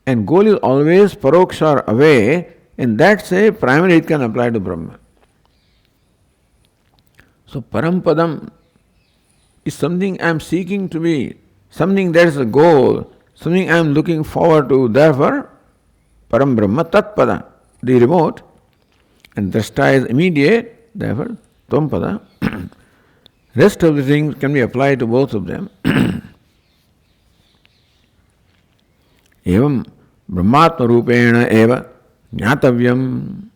A: and goal is always paroksha or away, and that's a primary it can apply to Brahma. So Parampadam is something I am seeking to be, something that is a goal, something I am looking forward to, therefore Param Brahma Tatpada, the remote, and Drashta is immediate, therefore Tvam-pada. Rest of the things can be applied to both of them. Evam Brahmatma Rupena eva Jnatavyam.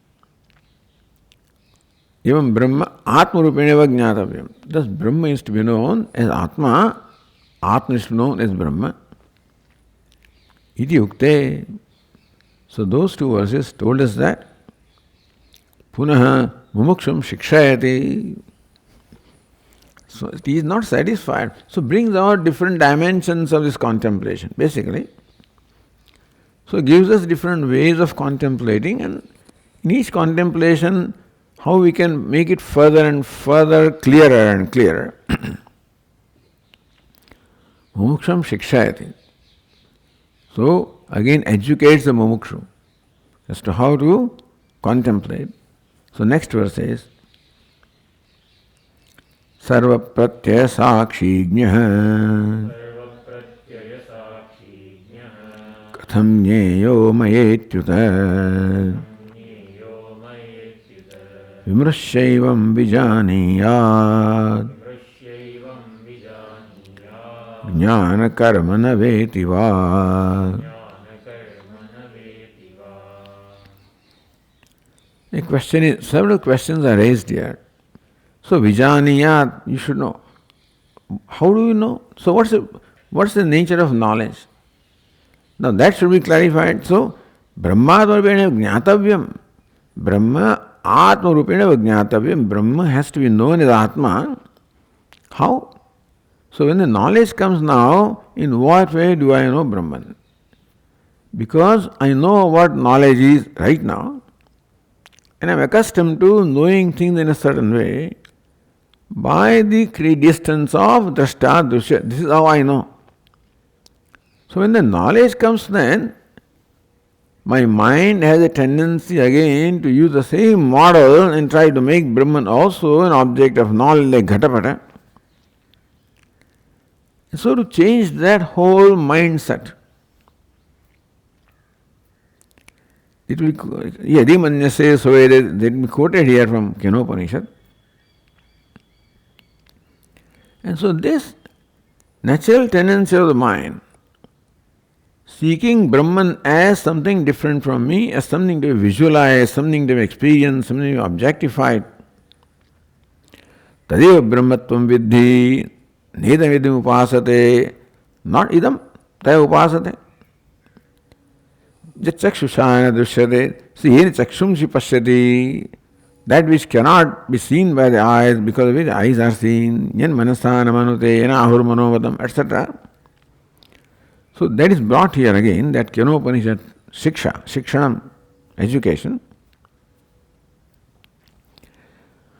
A: Evam Brahma Atma Rupena eva Jnatavyam. Thus Brahma is to be known as Atma, Atma is to be known as Brahma. Iti Ukte. So those two verses told us that. Punaha Mumuksham Shikshayati. So he is not satisfied. So brings out different dimensions of this contemplation, basically. So it gives us different ways of contemplating, and in each contemplation, how we can make it further and further, clearer and clearer. Mumuksham Shikshayati. So again educates the mumukshu as to how to contemplate. So next verse is Sarva Pratyaya Sakshijñah Katham Jneo Mayetyuta Vimrashaivam Vijaniyat Jnana Karmana Vetiva. The question is, several questions are raised here. So Vijaniyat, you should know. How do you know? So what's the nature of knowledge? Now that should be clarified. So Brahmadvarupena Jnatavyam. Brahma Atma Rupena Jnatavyam. Brahma has to be known as Atma. How? So when the knowledge comes now, in what way do I know Brahman? Because I know what knowledge is right now, and I am accustomed to knowing things in a certain way by the distance of drashta, drishya. This is how I know. So when the knowledge comes, then my mind has a tendency again to use the same model and try to make Brahman also an object of knowledge like Ghatapata. So to change that whole mindset, it will Yadimanyase Soede, that will be quoted here from Kenopanishad. And so this natural tendency of the mind, seeking Brahman as something different from me, as something to be visualized, something to be experienced, something to be objectified. Tadeva Brahmatvam Vidhi. Nedam idam upasate, not idam, taya upasate. Jachakshushana drishyate, see yen chakshumshi pashyati, that which cannot be seen by the eyes, because of which eyes are seen, yen manasana manute, yen ahur manovadam, etc. So that is brought here again, that Kenopanishad Shiksha, Shikshanam, education.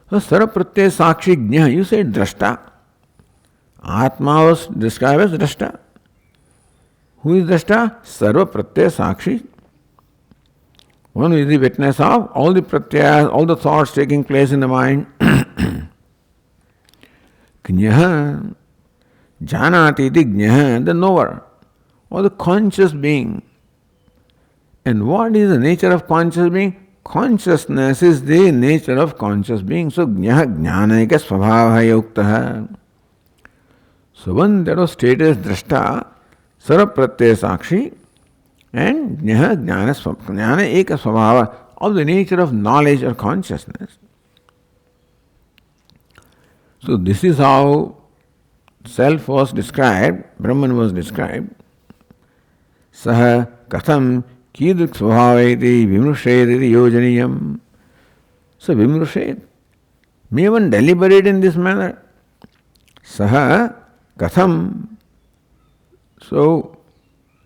A: So Sarva Pratyaya Sakshi Jñah, you said Drashta. Atma was described as Drashta. Who is Drashta? Sarva Pratyaya Sakshi. One who is the witness of all the pratyayas, all the thoughts taking place in the mind. Jnyaha, Janati iti Jnyaha, the knower, or the conscious being. And what is the nature of conscious being? Consciousness is the nature of conscious being. So Jnyaha Jnanaika Svabhava Yuktaha. So one that was stated as Drashta, Sarva Pratyaya Sakshi, and Jnana Eka Svabhava, of the nature of knowledge or consciousness. So this is how self was described, Brahman was described. Saha Katham Kidrik Svabhaveti Vimrushet Yojaniyam. So Vimrushet, may one deliberate in this manner. Saha Katham. So,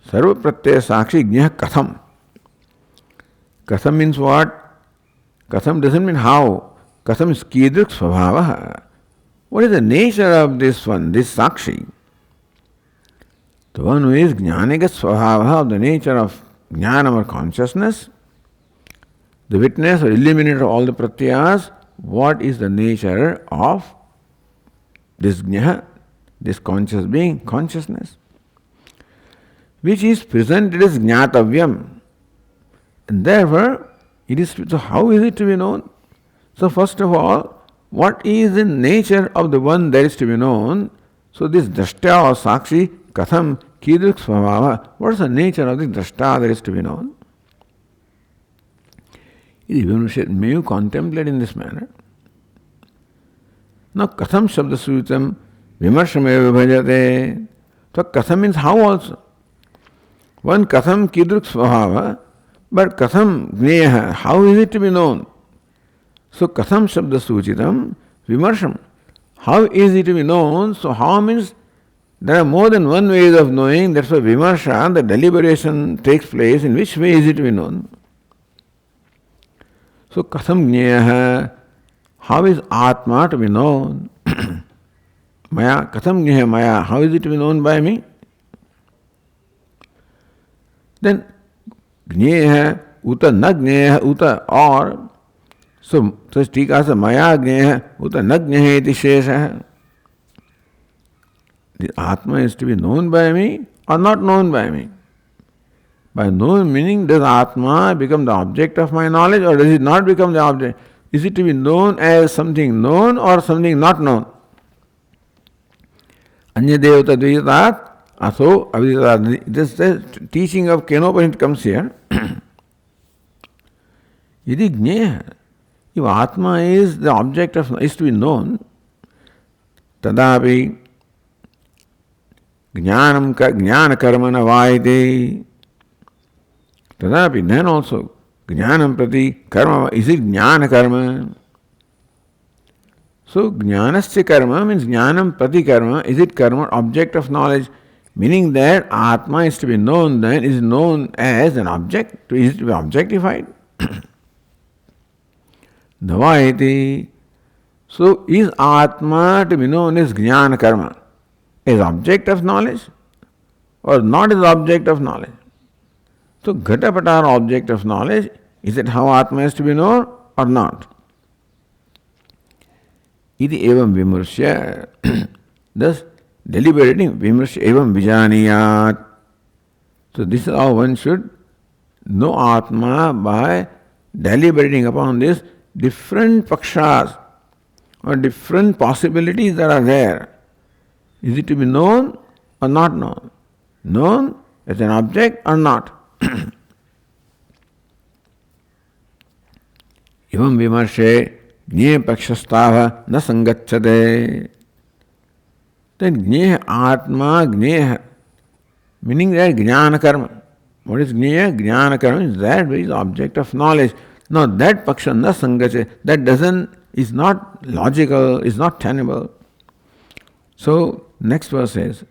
A: Sarva Pratyaya Sakshi Jnah Katham. Katham means what? Katham doesn't mean how. Katham is Kidrik Svabhavaha. What is the nature of this one, this Sakshi? The one who is Jnanaga Svabhavaha, of the nature of Jnana or consciousness, the witness or illuminator of all the Pratyayas, what is the nature of this Jnana? This conscious being, consciousness, which is presented as Jnatavyam. And therefore, it is, so how is it to be known? So first of all, what is the nature of the one that is to be known? So this Drashta or Sakshi, Katham, Kidrik Svabhava, what is the nature of the Drashta that is to be known? May you contemplate in this manner? Now, Katham Shabda Suitam, Vimarshameva Bhajate. So Katham means how also. One Katham Kidruk Svabhava, but Katham Jneyaha, how is it to be known? So Katham Shabda Suchitam, Vimarsham. How is it to be known? So how means there are more than one ways of knowing. That's why Vimarsha, the deliberation takes place. In which way is it to be known? So Katham Jneyaha, how is Atma to be known? Maya, Katham Jneyaha Maya, how is it to be known by me? Then Gneha, Uta na Gneha, Uta or. So Tika says Maya Gneha, Uta na Gneha iti Shesha. The Atma is to be known by me or not known by me. By known meaning, does Atma become the object of my knowledge or does it not become the object? Is it to be known as something known or something not known? Anya Devata Dvitat, Aso Aviditat. This teaching of Kenopanit comes here. Yadi Jnaya. If Atma is the object of, is to be known, Tadapi Jnanam Jnana Karmana Vaite. Tadapi, then also, Jnanam Prati Karma, is it Jnana Karma? So, Jnanasya Karma means Jnanam Prati Karma, is it Karma, object of knowledge, meaning that Atma is to be known, then is known as an object, is it to be objectified? Davaiti. So, is Atma to be known as Jnana Karma, as object of knowledge, or not as object of knowledge? So, Ghatapata object of knowledge, is it how Atma is to be known or not? Iti evam vimursya. Thus, deliberating vimursya evam vijaniyat. So, this is how one should know Atma, by deliberating upon this different pakshas or different possibilities that are there. Is it to be known or not known? Known as an object or not? Evam vimarshe Jnaya pakshastava na sangacchate. Then Jnaya Atma Jnaya, meaning that Jnana Karma. What is Jnaya? Jnana Karma is that which is the object of knowledge. Now that paksha na sangacchate, that is not logical, is not tenable. So next verse says,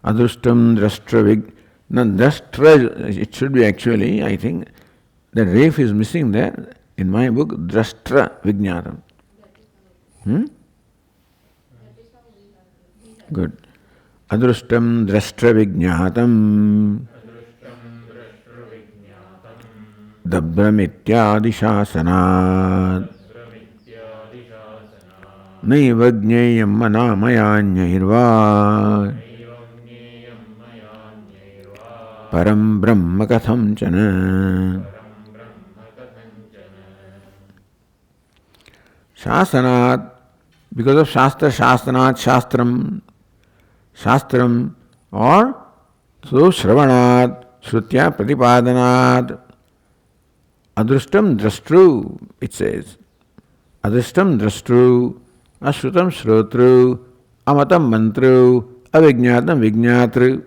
A: Adrustam drashtra vig. Now drashtra, it should be actually, I think, the ref is missing there. In my book, drashtra vijnatam. Good. Adrustam drashtra vijnatam. Dabbramityadi shasanat. Naiva jneyam manamayanyairva. Param brahma katham chana. Shasanat, because of Shastra, Shastanat, Shastram, or so Shravanat, Shrutya Pratipadanat, Adrustam Drastru, it says. Adrustam Drastru, Ashrutam Shrotru, Amatam Mantru, Avijñatam Vijñatru.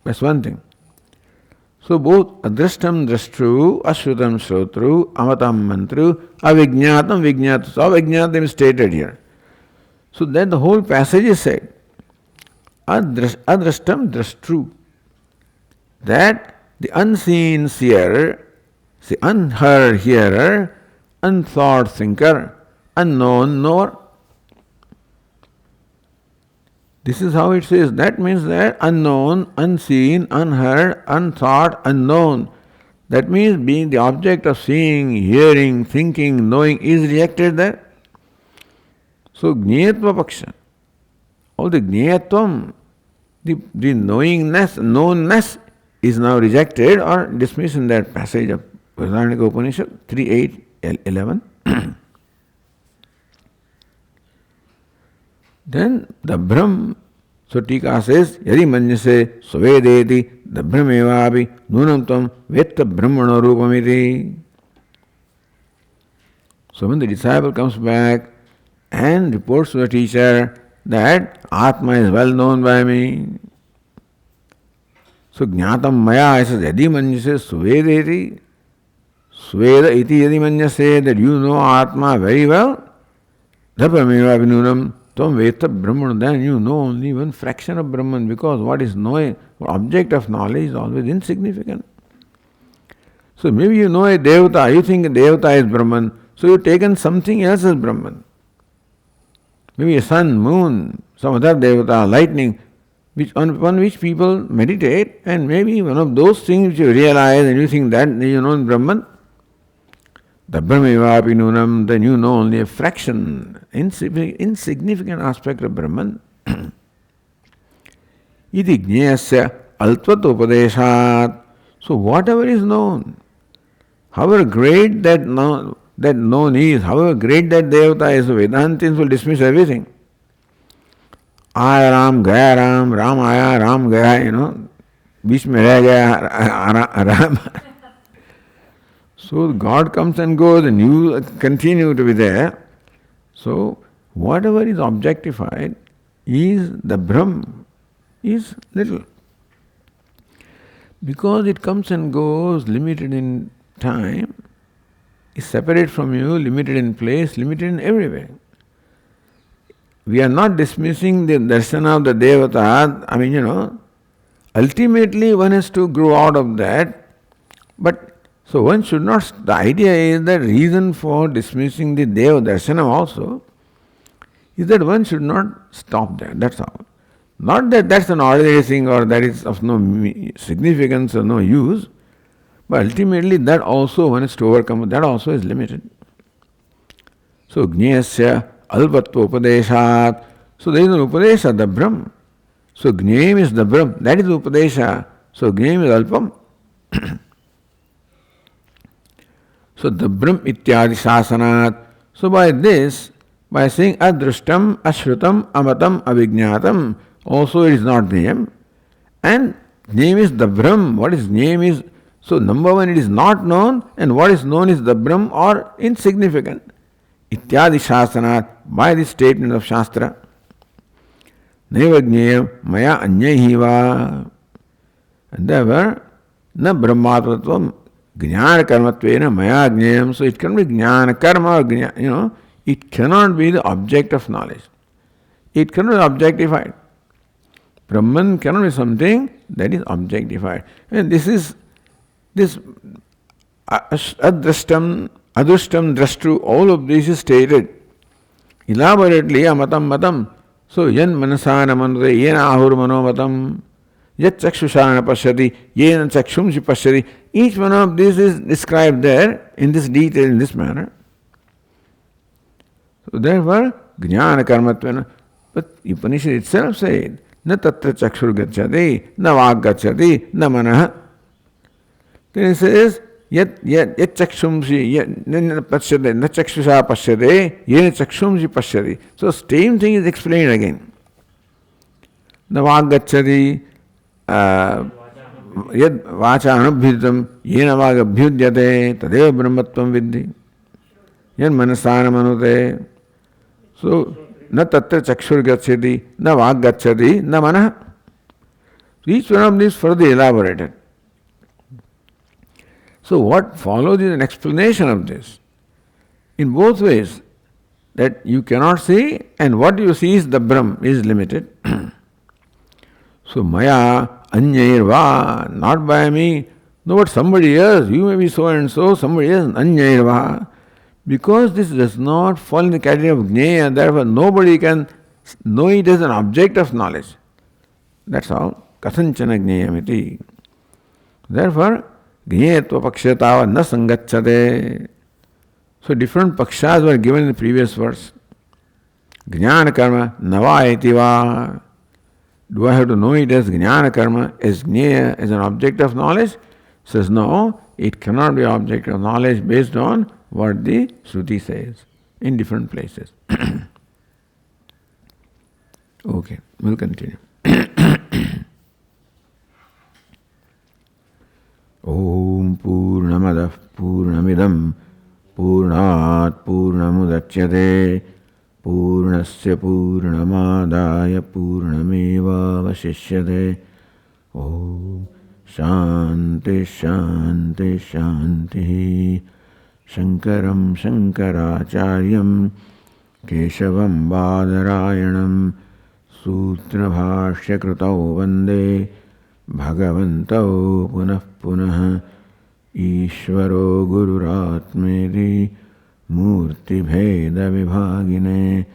A: That's one thing. So both Adrashtam Drashtru, Ashrutam Shrotru, Amatam Mantru, Avijñatam Vijñatru. So Avijñatam is stated here. So then the whole passage is said. Adrashtam Drashtru. That the unseen seer, the unheard hearer, unthought thinker, unknown knower. This is how it says. That means that unknown, unseen, unheard, unthought, unknown. That means being the object of seeing, hearing, thinking, knowing is rejected there. So Jnayatva Paksha, all the Jnayatvam, the knowingness, knownness is now rejected or dismissed in that passage of Vasanika Upanishad 3.8.11. Then the Brahm, so Tika says, Yadi Manyase Svedeti, the Brahmevapi, Nunam Tam, Vetta Brahmana Rupamiti. So when the disciple comes back and reports to the teacher that Atma is well known by me, so Jnatam Maya says, Yadi Manyase Svedeti, Sveda iti Yadi Manyase, that you know Atma very well, the Brahmevapi Nunam. Tvam Veta Brahman, then you know only one fraction of Brahman, because what is knowing, object of knowledge is always insignificant. So maybe you know a Devata, you think a Devata is Brahman, so you've taken something else as Brahman. Maybe a sun, moon, some other Devata, lightning, upon which people meditate, and maybe one of those things which you realize and you think that you know in Brahman, the Brahmaivapi Nunam, then you know only a fraction, insignificant aspect of Brahman. Iti jnayasya altvatopadeshat. So whatever is known, however great that known is, however great that Devata is, Vedantins will dismiss everything. Aya Ram, Gaya Ram, Ram Aya, Ram Gaya, you know, बीच में रह गया Ram. So God comes and goes and you continue to be there. So whatever is objectified is the Brahm, is little. Because it comes and goes, limited in time, is separate from you, limited in place, limited in everywhere. We are not dismissing the darsana of the Devata. I mean, you know, ultimately one has to grow out of that. But so one should not, the idea is that reason for dismissing the Deva darsana also is that one should not stop there. That's all. Not that that's an ordinary thing or that is of no significance or no use, but ultimately that also one has to overcome, that also is limited. So, Gneyasya alvatva upadeshat. So there is an upadesha, the Brahm. So Gneyam is the Brahm, that is upadesha. So Gneyam is alpam. So the Brahm ityadi sasanat. So by this, by saying adrishtam, ashrutam, amatam, avijñātam, also it is not Gneyam. And Gneyam is the Brahm. What is Gneyam is? So number one, it is not known, and what is known is the Brahm or insignificant. Ityadi shasanat, by this statement of Shastra. Neva Gneyam maya anyaihiva. And therefore, na brahmatvatvam jnana karmatvena maya gneyam. So it can be jnana karma or you know, it cannot be the object of knowledge. It cannot be objectified. Brahman cannot be something that is objectified. And this adrishtam, drashtu, all of this is stated elaborately, amatam matam. So yan manasana manute, yen ahur manomatam, yat chakshusana pashyati, yen chakshumsi pashyati. Each one of these is described there in this detail, in this manner. So therefore, jnana karmatvena. But Upanishad itself said, na tatra chakshur gacchati, na vāk gacchati, na manah. Then it says, yat chakshumsi, na pashyate, na chakshusha pashyate, yen chakshumsi pashyati. So same thing is explained again. Na vāk gacchati, yad vacha anubhidam, yena vāk abhyudyate, tadeva brahmatvam vidhi. Yan manasana manute. So, na tatra chakshur gacchati, na vāk gacchati, na manah. Each one of these further elaborated. So what follows is an explanation of this in both ways, that you cannot see and what you see is the Brahm is limited. So maya anyairva, not by me, no, but somebody else, you may be so and so, somebody else anyairva. Because this does not fall in the category of Gneya, therefore nobody can know it as an object of knowledge. That's all. Kathanchana Gneyamiti. Therefore, Gneyatva Pakshatava na sangacchate. So different pakshas were given in the previous verse. Jnana karma navayati va. Do I have to know it as Jnana karma, as Gneya, as an object of knowledge? Says no, it cannot be object of knowledge based on what the Shruti says in different places. Okay, we'll continue. Om Purnamadah Purnamidam Purnat Purnamudachyate Purnasya Purnamadaya Purnameva Vasishyate. Om Shanti Shanti Shanti. Shankaram Shankaracharyam Keshavam Badarayanam Sutra Bhashya Krutau Vande Bhagavantau Punah Punah Ishvaro Gururatmeri Murti Bheda Vibhagine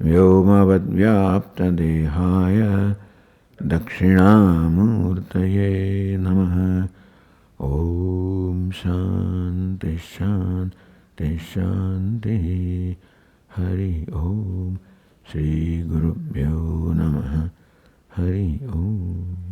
A: Vyomavad Vyapta Dehaya Dakshinamurtaye Namaha. Om Shanti Shanti Shanti. Hari Om. Shri Gurubhyo Namaha. Hari Om.